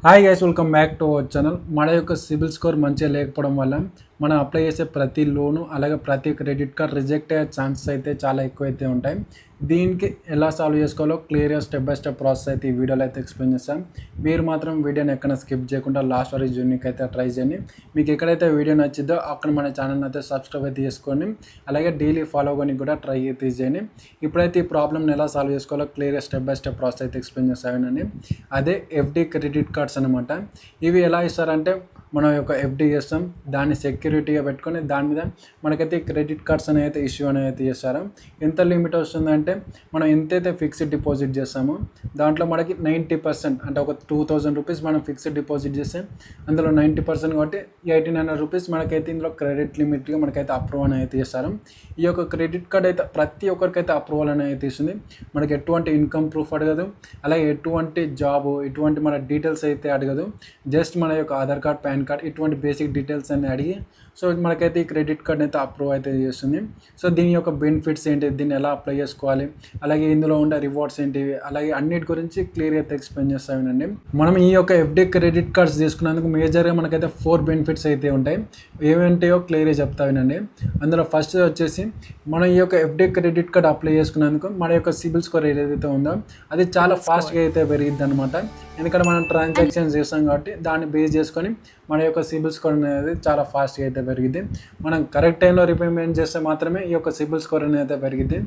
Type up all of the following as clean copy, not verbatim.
Hi guys, welcome back to our channel. మన యొక్క CIBIL score మంచిగా లేకపోవడం వల్ల మనం అప్లై చేసే ప్రతి లోను అలాగే ప్రతి క్రెడిట్ కార్డ్ రిజెక్ట్ అయ్యే ఛాన్సెస్ అయితే చాలా ఎక్కువ అయితే ఉంటాయి. దీనికి ఎలా సాల్వ్ చేసుకోవాలో క్లియర్గా స్టెప్ బై స్టెప్ ప్రాసెస్ అయితే ఈ వీడియోలో అయితే ఎక్స్ప్లెయిన్ చేస్తాం. మీరు మాత్రం వీడియోని ఎక్కడ స్కిప్ చేయకుండా లాస్ట్ వరకు జూనికి అయితే ట్రై చేయండి. మీకు ఎక్కడైతే వీడియో నచ్చిద్దో అక్కడ మన ఛానల్ని అయితే సబ్స్క్రైబ్ అయితే చేసుకోండి. అలాగే డైలీ ఫాలో అవ్వడానికి కూడా ట్రై అయితే చేయండి. ఇప్పుడైతే ఈ ప్రాబ్లమ్ని ఎలా సాల్వ్ చేసుకోవాలో క్లియర్గా స్టెప్ బై స్టెప్ ప్రాసెస్ అయితే ఎక్స్ప్లెయిన్ చేస్తానండి. అదే ఎఫ్డి క్రెడిట్ కార్డ్స్ అనమాట. ఇవి ఎలా ఇస్తారంటే మనం యొక్క ఎఫ్డి చేస్తాం, దాన్ని సెక్యూరిటీగా పెట్టుకొని దాని మీద మనకైతే క్రెడిట్ కార్డ్స్ అనేది అయితే ఇష్యూ అనేది అయితే చేస్తారు. ఎంత లిమిట్ వస్తుందంటే మనం ఎంతైతే ఫిక్స్డ్ డిపాజిట్ చేస్తామో దాంట్లో మనకి 90% అంటే ఒక 2000 రూపీస్ మనం ఫిక్స్డ్ డిపాజిట్ చేస్తే అందులో 90% కాబట్టి 1800 రూపీస్ మనకైతే ఇందులో క్రెడిట్ లిమిట్గా మనకైతే అప్రూవల్ అనేది అయితే చేస్తారు. ఈ యొక్క క్రెడిట్ కార్డ్ అయితే ప్రతి ఒక్కరికైతే అప్రూవల్ అనేది అయితే ఇస్తుంది. మనకి ఎటువంటి ఇన్కమ్ ప్రూఫ్ అడగదు, అలాగే ఎటువంటి జాబు ఎటువంటి మన డీటెయిల్స్ అయితే అడగదు. జస్ట్ మన యొక్క ఆధార్ కార్డ్, పాన్ కార్డ్ ఇటువంటి బేసిక్ డీటెయిల్స్ అన్ని అడిగి సో మనకైతే ఈ క్రెడిట్ కార్డ్ అయితే అప్రూవ్ అయితే చేస్తుంది. సో దీని యొక్క బెనిఫిట్స్ ఏంటి, దీన్ని ఎలా అప్లై చేసుకోవాలి, అలాగే ఇందులో ఉండే రివార్డ్స్ ఏంటివి, అలాగే అన్నిటి గురించి క్లియర్గా అయితే ఎక్స్ప్లెయిన్ చేస్తానండి. మనం ఈ యొక్క ఎఫ్డి క్రెడిట్ కార్డ్స్ తీసుకున్నందుకు మేజర్గా మనకైతే 4 బెనిఫిట్స్ అయితే ఉంటాయి. ఏమేంటాయో క్లియర్గా చెప్తా వినండి. అందులో ఫస్ట్ వచ్చేసి మనం ఈ యొక్క ఎఫ్డి క్రెడిట్ కార్డ్ అప్లై చేసుకున్నందుకు మన యొక్క సిబిల్ స్కోర్ ఏదైతే ఉందో అది చాలా ఫాస్ట్గా అయితే పెరిగిద్ది అనమాట. ఎందుకంటే మనం ట్రాన్సాక్షన్స్ చేస్తాం కాబట్టి దాన్ని బేస్ చేసుకొని మన యొక్క సిబిల్ స్కోర్ అనేది చాలా ఫాస్ట్గా అయితే పెరిగింది. మనం కరెక్ట్ టైంలో రీపేమెంట్ చేస్తే మాత్రమే ఈ యొక్క సిబిల్ స్కోర్ అనేది అయితే పెరిగింది.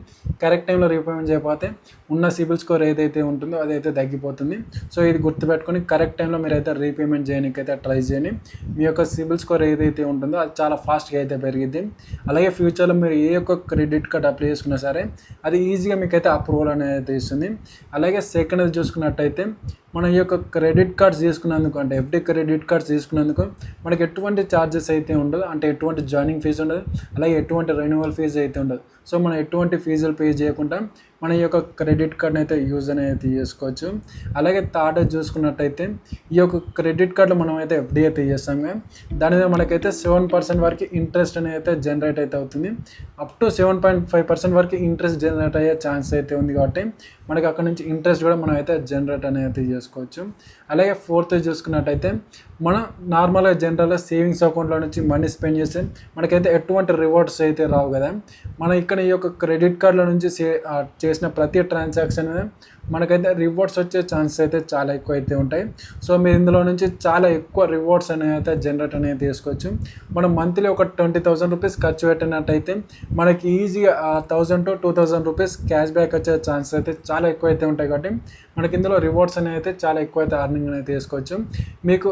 కరెక్ట్ టైంలో రీపేమెంట్ చేయకపోతే ఉన్న సిబిల్ స్కోర్ ఏదైతే ఉంటుందో అదైతే తగ్గిపోతుంది. సో ఇది గుర్తుపెట్టుకొని కరెక్ట్ టైంలో మీరు అయితే రీపేమెంట్ చేయడానికి అయితే ట్రై చేయండి. మీ యొక్క సిబిల్ స్కోర్ ఏదైతే ఉంటుందో అది చాలా ఫాస్ట్గా అయితే పెరిగింది. అలాగే ఫ్యూచర్లో మీరు ఏ యొక్క క్రెడిట్ కార్డ్ అప్లై చేసుకున్నా సరే అది ఈజీగా మీకైతే అప్రూవల్ అనేది అయితే ఇస్తుంది. అలాగే సెకండ్ చూసుకున్నట్టయితే మన ఈ యొక్క క్రెడిట్ కార్డ్స్ తీసుకున్నందుకు అంటే ఎఫ్డి క్రెడిట్ కార్డ్స్ తీసుకున్నందుకు మనకి ఎటువంటి ఛార్జెస్ అయితే ఉండదు, అంటే ఎటువంటి జాయినింగ్ ఫీజు ఉండదు, అలాగే ఎటువంటి రెన్యువల్ ఫీజు అయితే ఉండదు. సో మనం ఎటువంటి ఫీజులు పే చేయకుండా మన ఈ యొక్క క్రెడిట్ కార్డ్ని అయితే యూజ్ అనేది చేసుకోవచ్చు. అలాగే థర్డ్ చూసుకున్నట్టయితే ఈ యొక్క క్రెడిట్ కార్డులో మనం అయితే ఎఫ్డి అయితే చేస్తాం కదా, దాని మీద మనకైతే 7% వరకు ఇంట్రెస్ట్ అనేది అయితే జనరేట్ అయితే అవుతుంది. అప్ టు 7.5% వరకు ఇంట్రెస్ట్ జనరేట్ అయ్యే ఛాన్స్ అయితే ఉంది. కాబట్టి మనకి అక్కడ నుంచి ఇంట్రెస్ట్ కూడా మనం అయితే జనరేట్ అనేది చేసుకోవచ్చు. అలాగే ఫోర్త్ చూసుకున్నట్టయితే మనం నార్మల్గా జనరల్గా సేవింగ్స్ అకౌంట్లో నుంచి మనీ స్పెండ్ చేస్తే మనకైతే ఎటువంటి రివార్డ్స్ అయితే రావు కదా. మనం ఇక్కడ ఈ యొక్క క్రెడిట్ కార్డుల నుంచి చేసిన ప్రతి ట్రాన్సాక్షన్ మనకైతే రివార్డ్స్ వచ్చే ఛాన్సెస్ అయితే చాలా ఎక్కువ అయితే ఉంటాయి. సో మీరు ఇందులో నుంచి చాలా ఎక్కువ రివార్డ్స్ అనేవి అయితే జనరేట్ అనేది చేసుకోవచ్చు. మనం మంత్లీ ఒక 20,000 రూపీస్ ఖర్చు పెట్టినట్టయితే మనకి ఈజీగా 1000 to 2000 రూపీస్ క్యాష్ బ్యాక్ వచ్చే ఛాన్సెస్ అయితే చాలా ఎక్కువ అయితే ఉంటాయి. కాబట్టి మనకి ఇందులో రివార్డ్స్ అనేవి అయితే చాలా ఎక్కువ అయితే అర్నింగ్ అనేది చేసుకోవచ్చు. మీకు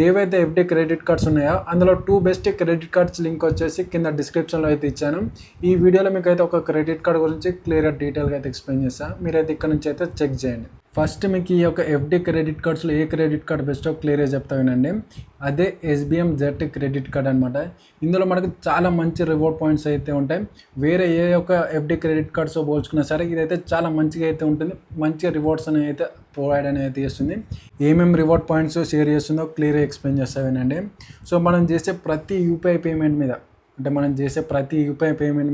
ఏవైతే ఎఫ్డి క్రెడిట్ కార్డ్స్ ఉన్నాయో అందులో 2 బెస్ట్ క్రెడిట్ కార్డ్స్ లింక్ వచ్చేసి కింద డిస్క్రిప్షన్లో అయితే ఇచ్చాను. ఈ వీడియోలో మీకు అయితే ఒక క్రెడిట్ కార్డ్ గురించి క్లియర్గా డీటెయిల్గా అయితే ఎక్స్ప్లెయిన్ చేస్తాను. మీరైతే ఇక్కడ నుంచి అయితే చెక్ చేయండి. ఫస్ట్ మీకు ఈ యొక్క ఎఫ్డి క్రెడిట్ కార్డ్స్లో ఏ క్రెడిట్ కార్డ్ బెస్టో క్లియర్గా చెప్తా వినండి. అదే SBM ZT క్రెడిట్ కార్డ్ అనమాట. ఇందులో మనకు చాలా మంచి రివార్డ్ పాయింట్స్ అయితే ఉంటాయి. వేరే ఏ యొక్క ఎఫ్డి క్రెడిట్ కార్డ్స్తో పోల్చుకున్నా సరే ఇదైతే చాలా మంచిగా అయితే ఉంటుంది. మంచిగా రివార్డ్స్ అనేవి అయితే ప్రొవైడ్ అనేది చేస్తుంది. ఏమేమి రివార్డ్ పాయింట్స్ షేర్ చేస్తుందో క్లియర్గా ఎక్స్ప్లెయిన్ చేస్తా వినండి. సో మనం చేసే ప్రతి యూపీఐ పేమెంట్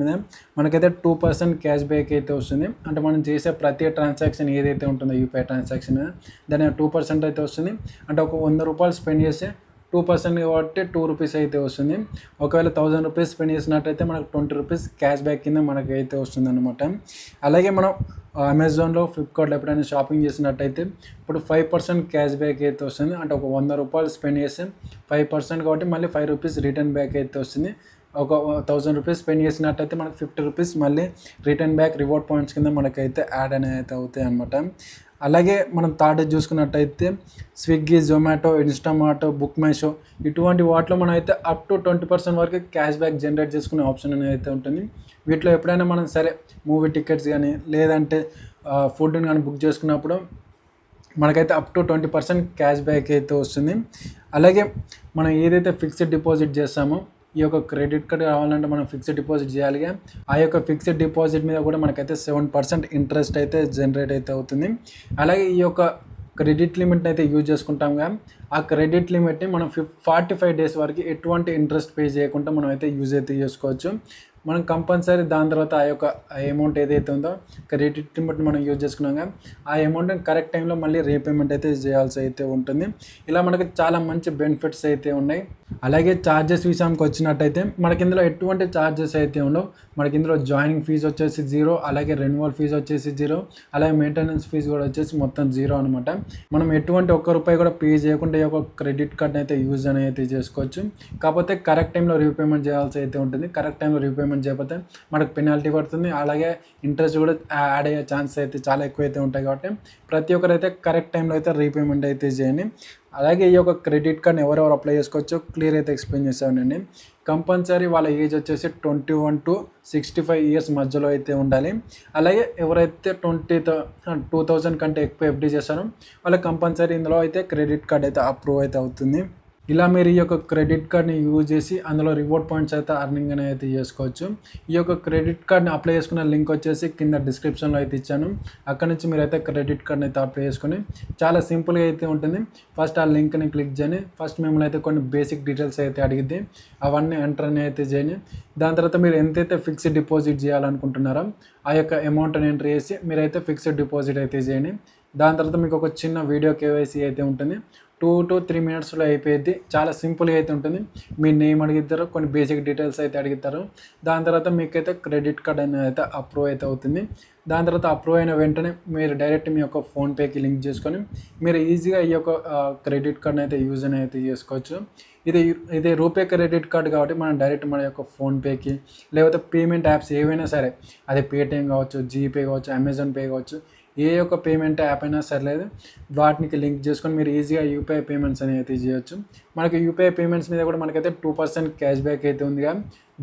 మీద మనకైతే 2% క్యాష్ బ్యాక్ అయితే వస్తుంది. అంటే మనం చేసే ప్రతి ట్రాన్సాక్షన్ ఏదైతే ఉంటుందో యూపీఐ ట్రాన్సాక్షన్ దాని 2% అయితే వస్తుంది. అంటే ఒక 100 రూపాయలు స్పెండ్ చేస్తే 2% కాబట్టి 2 రూపీస్ అయితే వస్తుంది. ఒకవేళ 1000 రూపీస్ స్పెండ్ చేసినట్టయితే మనకు 20 రూపీస్ క్యాష్ బ్యాక్ కింద మనకైతే వస్తుంది అనమాట. అలాగే మనం అమెజాన్లో, ఫ్లిప్కార్ట్లో ఎప్పుడైనా షాపింగ్ చేసినట్టయితే ఇప్పుడు 5% క్యాష్ బ్యాక్ అయితే వస్తుంది. అంటే ఒక 100 రూపాయలు స్పెండ్ చేస్తే 5% కాబట్టి మళ్ళీ 5 రూపీస్ రిటర్న్ బ్యాక్ అయితే వస్తుంది. ఒక 1000 రూపీస్ స్పెండ్ చేసినట్టయితే మనకు 50 రూపీస్ మళ్ళీ రిటర్న్ బ్యాక్ రివార్డ్ పాయింట్స్ కింద మనకైతే యాడ్ అనేది అయితే అవుతాయి అనమాట. అలాగే మనం థర్డ్ చూసుకున్నట్టయితే Swiggy, Zomato, Instamart, book my show ఇటువంటి వాటిలో మనం అయితే అప్ టు 20% వరకు క్యాష్ బ్యాక్ జనరేట్ చేసుకునే ఆప్షన్ అనేది అయితే ఉంటుంది. వీటిలో ఎప్పుడైనా మనం సరే మూవీ టికెట్స్ కానీ లేదంటే ఫుడ్ని కానీ బుక్ చేసుకున్నప్పుడు మనకైతే అప్ టు 20% క్యాష్ బ్యాక్ అయితే వస్తుంది. అలాగే మనం ఏదైతే ఫిక్స్డ్ డిపాజిట్ చేస్తామో ఈ యొక్క క్రెడిట్ కార్డ్ కావాలంటే మనం ఫిక్స్డ్ డిపాజిట్ చేయాలి. ఆ యొక్క ఫిక్స్డ్ డిపాజిట్ మీద కూడా మనకైతే 7% ఇంట్రెస్ట్ అయితే జనరేట్ అయితే అవుతుంది. అలాగే ఈ యొక్క క్రెడిట్ లిమిట్ని అయితే యూజ్ చేసుకుంటాం. ఆ క్రెడిట్ లిమిట్ని మనం 45 డేస్ వరకు ఎటువంటి ఇంట్రెస్ట్ పే చేయకుండా మనం అయితే యూజ్ అయితే చేసుకోవచ్చు. మనం కంపల్సరీ దాని తర్వాత ఆ యొక్క అమౌంట్ ఏదైతే ఉందో క్రెడిట్ లిమిట్ మనం యూజ్ చేసుకున్నాం కదా, ఆ అమౌంట్ని కరెక్ట్ టైంలో మళ్ళీ రీపేమెంట్ అయితే చేయాల్సి అయితే ఉంటుంది. ఇలా మనకి చాలా మంచి బెనిఫిట్స్ అయితే ఉన్నాయి. అలాగే ఛార్జెస్ విషయానికి వచ్చినట్టయితే మనకి ఇందులో ఎటువంటి ఛార్జెస్ అయితే ఉండవు. మనకి ఇందులో జాయినింగ్ ఫీజు వచ్చేసి 0, అలాగే రెన్యువల్ ఫీజు వచ్చేసి 0, అలాగే మెయింటెనెన్స్ ఫీజు కూడా వచ్చేసి మొత్తం 0 అనమాట. మనం ఎటువంటి ₹1 కూడా పే చేయకుండా ఈ యొక్క క్రెడిట్ కార్డ్ని అయితే యూజ్ అనేది చేసుకోవచ్చు. కాకపోతే కరెక్ట్ టైంలో రీపేమెంట్ చేయాల్సి అయితే ఉంటుంది. కరెక్ట్ టైంలో రీపేమెంట్ చేయకపోతే మనకు పెనాల్టీ పడుతుంది, అలాగే ఇంట్రెస్ట్ కూడా యాడ్ అయ్యే ఛాన్సెస్ అయితే చాలా ఎక్కువైతే ఉంటాయి. కాబట్టి ప్రతి ఒక్కరైతే కరెక్ట్ టైంలో అయితే రీపేమెంట్ అయితే చేయండి. అలాగే ఈ యొక్క క్రెడిట్ కార్డ్ని ఎవరెవరు అప్లై చేసుకోవచ్చో క్లియర్ అయితే ఎక్స్ప్లెయిన్ చేశానండి. కంపల్సరీ వాళ్ళ ఏజ్ వచ్చేసి 21 to 65 ఇయర్స్ మధ్యలో అయితే ఉండాలి. అలాగే ఎవరైతే 2000 కంటే ఎక్కువ ఎఫ్డీ చేస్తారో వాళ్ళకి కంపల్సరీ ఇందులో అయితే క్రెడిట్ కార్డ్ అయితే అప్రూవ్ అయితే అవుతుంది. ఇలా మీరు ఈ యొక్క క్రెడిట్ కార్డ్ని యూజ్ చేసి అందులో రివార్డ్ పాయింట్స్ అయితే అర్నింగ్ అనేది అయితే చేసుకోవచ్చు. ఈ యొక్క క్రెడిట్ కార్డ్ని అప్లై చేసుకున్న లింక్ వచ్చేసి కింద డిస్క్రిప్షన్లో అయితే ఇచ్చాను. అక్కడ నుంచి మీరు అయితే క్రెడిట్ కార్డ్ని అయితే అప్లై చేసుకొని చాలా సింపుల్గా అయితే ఉంటుంది. ఫస్ట్ ఆ లింక్ని క్లిక్ చేయండి. ఫస్ట్ మిమ్మల్ని అయితే కొన్ని బేసిక్ డీటెయిల్స్ అయితే అడిగిద్ది, అవన్నీ ఎంటర్ అయితే చేయండి. దాని తర్వాత మీరు ఎంతైతే ఫిక్స్డ్ డిపాజిట్ చేయాలనుకుంటున్నారో ఆ యొక్క అమౌంట్ని ఎంటర్ చేసి మీరైతే ఫిక్స్డ్ డిపాజిట్ అయితే చేయండి. దాని తర్వాత మీకు ఒక చిన్న వీడియో కేవైసీ అయితే ఉంటుంది. 2 to 3 మినిట్స్లో అయిపోయింది. చాలా సింపుల్గా అయితే ఉంటుంది. మీ నేమ్ అడుగుతారు, కొన్ని బేసిక్ డీటెయిల్స్ అయితే అడుగుతారు. దాని తర్వాత మీకైతే క్రెడిట్ కార్డ్ అనేది అయితే అప్రూవ్ అయితే అవుతుంది. దాని తర్వాత అప్రూవ్ అయిన వెంటనే మీరు డైరెక్ట్ మీ యొక్క ఫోన్పేకి లింక్ చేసుకొని మీరు ఈజీగా ఈ యొక్క క్రెడిట్ కార్డ్ని అయితే యూజ్ అయితే చేసుకోవచ్చు. ఇది రూపే క్రెడిట్ కార్డ్ కాబట్టి మనం డైరెక్ట్ మన యొక్క ఫోన్పేకి లేకపోతే పేమెంట్ యాప్స్ ఏవైనా సరే, అది పేటిఎం కావచ్చు, జీపే కావచ్చు, అమెజాన్ పే కావచ్చు, ఏ యొక్క పేమెంట్ యాప్ అయినా సర్లేదు, వాటికి లింక్ చేసుకొని మీరు ఈజీగా యూపీఐ పేమెంట్స్ అనేవి అయితే చేయొచ్చు. మనకి యూపీఐ పేమెంట్స్ మీద కూడా మనకైతే 2% క్యాష్ బ్యాక్ అయితే ఉంది కదా,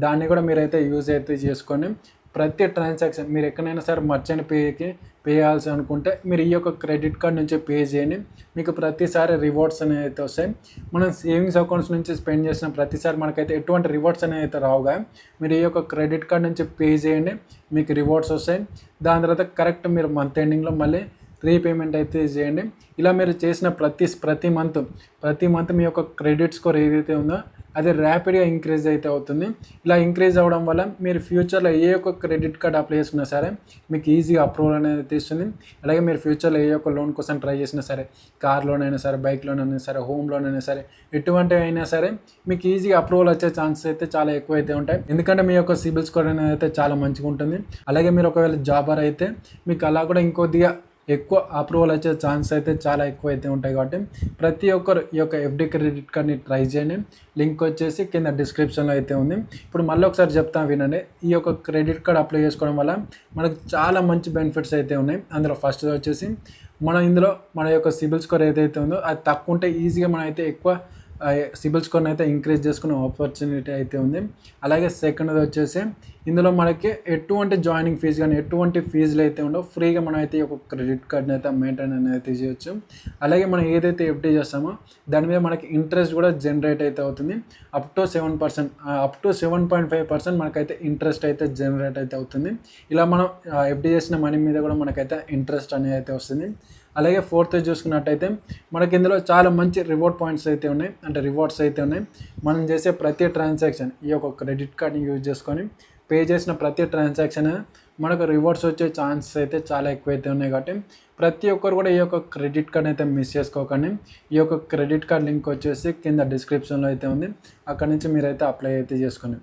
దాన్ని కూడా మీరైతే యూజ్ అయితే చేసుకొని ప్రతి ట్రాన్సాక్షన్ మీరు ఎక్కడైనా సరే మర్చెంట్ పే చేయాల్సి అనుకుంటే మీరు ఈ యొక్క క్రెడిట్ కార్డ్ నుంచి పే చేయండి. మీకు ప్రతిసారి రివార్డ్స్ అనేవి అయితే వస్తాయి. మనం సేవింగ్స్ అకౌంట్స్ నుంచి స్పెండ్ చేసిన ప్రతిసారి మనకైతే ఎటువంటి రివార్డ్స్ అనేవి అయితే రావుగా, మీరు ఈ యొక్క క్రెడిట్ కార్డ్ నుంచి పే చేయండి, మీకు రివార్డ్స్ వస్తాయి. దాని తర్వాత కరెక్ట్ మీరు మంత్ ఎండింగ్లో మళ్ళీ రీపేమెంట్ అయితే చేయండి. ఇలా మీరు చేసిన ప్రతి మంత్ మీ యొక్క క్రెడిట్ స్కోర్ ఏదైతే ఉందో అది ర్యాపిడ్గా ఇంక్రీజ్ అయితే అవుతుంది. ఇలా ఇంక్రీజ్ అవ్వడం వల్ల మీరు ఫ్యూచర్లో ఏ ఒక్క క్రెడిట్ కార్డ్ అప్లై చేసుకున్నా సరే మీకు ఈజీగా అప్రూవల్ అనేది తీస్తుంది. అలాగే మీరు ఫ్యూచర్లో ఏ ఒక్క లోన్ కోసం ట్రై చేసినా సరే, కార్ లోన్ అయినా సరే, బైక్ లోన్ అయినా సరే, హోమ్ లోన్ అయినా సరే, ఎటువంటివి అయినా సరే మీకు ఈజీగా అప్రూవల్ వచ్చే ఛాన్సెస్ అయితే చాలా ఎక్కువ అయితే ఉంటాయి. ఎందుకంటే మీ యొక్క సిబిల్ స్కోర్ అనేది అయితే చాలా మంచిగా ఉంటుంది. అలాగే మీరు ఒకవేళ జాబర్ అయితే మీకు అలా కూడా ఇంకొద్దిగా ఎక్కువ అప్రూవల్ వచ్చే ఛాన్స్ అయితే చాలా ఎక్కువ అయితే ఉంటాయి. కాబట్టి ప్రతి ఒక్కరు ఈ యొక్క ఎఫ్డి క్రెడిట్ కార్డ్ని ట్రై చేయండి. లింక్ వచ్చేసి కింద డిస్క్రిప్షన్లో అయితే ఉంది. ఇప్పుడు మళ్ళీ ఒకసారి చెప్తాను వినండి. ఈ యొక్క క్రెడిట్ కార్డ్ అప్లై చేసుకోవడం వల్ల మనకు చాలా మంచి బెనిఫిట్స్ అయితే ఉన్నాయి. అందులో ఫస్ట్ వచ్చేసి ఇందులో మన యొక్క సిబిల్ స్కోర్ ఏదైతే ఉందో అది తక్కువ ఉంటే ఈజీగా మనం అయితే ఎక్కువ సిబిల్ స్కోర్ని అయితే ఇంక్రీజ్ చేసుకునే ఆపర్చునిటీ అయితే ఉంది. అలాగే సెకండ్ది వచ్చేసి ఇందులో మనకి ఎటువంటి జాయినింగ్ ఫీజు కానీ ఎటువంటి ఫీజులు అయితే ఉండవు, ఫ్రీగా మనం అయితే ఒక క్రెడిట్ కార్డ్ని అయితే మెయింటైన్ అయితే చేయొచ్చు. అలాగే మనం ఏదైతే ఎఫ్డీ చేస్తామో దాని మీద మనకి ఇంట్రెస్ట్ కూడా జనరేట్ అయితే అవుతుంది. అప్ టు 7.5% మనకైతే ఇంట్రెస్ట్ అయితే జనరేట్ అయితే అవుతుంది. ఇలా మనం ఎఫ్డీ చేసిన మనీ మీద కూడా మనకైతే ఇంట్రెస్ట్ అనేది అయితే వస్తుంది. అలాగే ఫోర్త్ చూసుకున్నట్టయితే మనకి ఇందులో చాలా మంచి రివార్డ్ పాయింట్స్ అయితే ఉన్నాయి, అంటే రివార్డ్స్ అయితే ఉన్నాయి. మనం చేసే ప్రతి ట్రాన్సాక్షన్ ఈ యొక్క క్రెడిట్ కార్డ్ని యూజ్ చేసుకొని పే చేసిన ప్రతి ట్రాన్సాక్షన్ మనకు రివార్డ్స్ వచ్చే ఛాన్సెస్ అయితే చాలా ఎక్కువైతే ఉన్నాయి. కాబట్టి ప్రతి ఒక్కరు కూడా ఈ యొక్క క్రెడిట్ కార్డ్ అయితే మిస్ చేసుకోకండి. ఈ యొక్క క్రెడిట్ కార్డ్ లింక్ వచ్చేసి కింద డిస్క్రిప్షన్లో అయితే ఉంది. అక్కడ నుంచి మీరైతే అప్లై అయితే చేసుకోండి.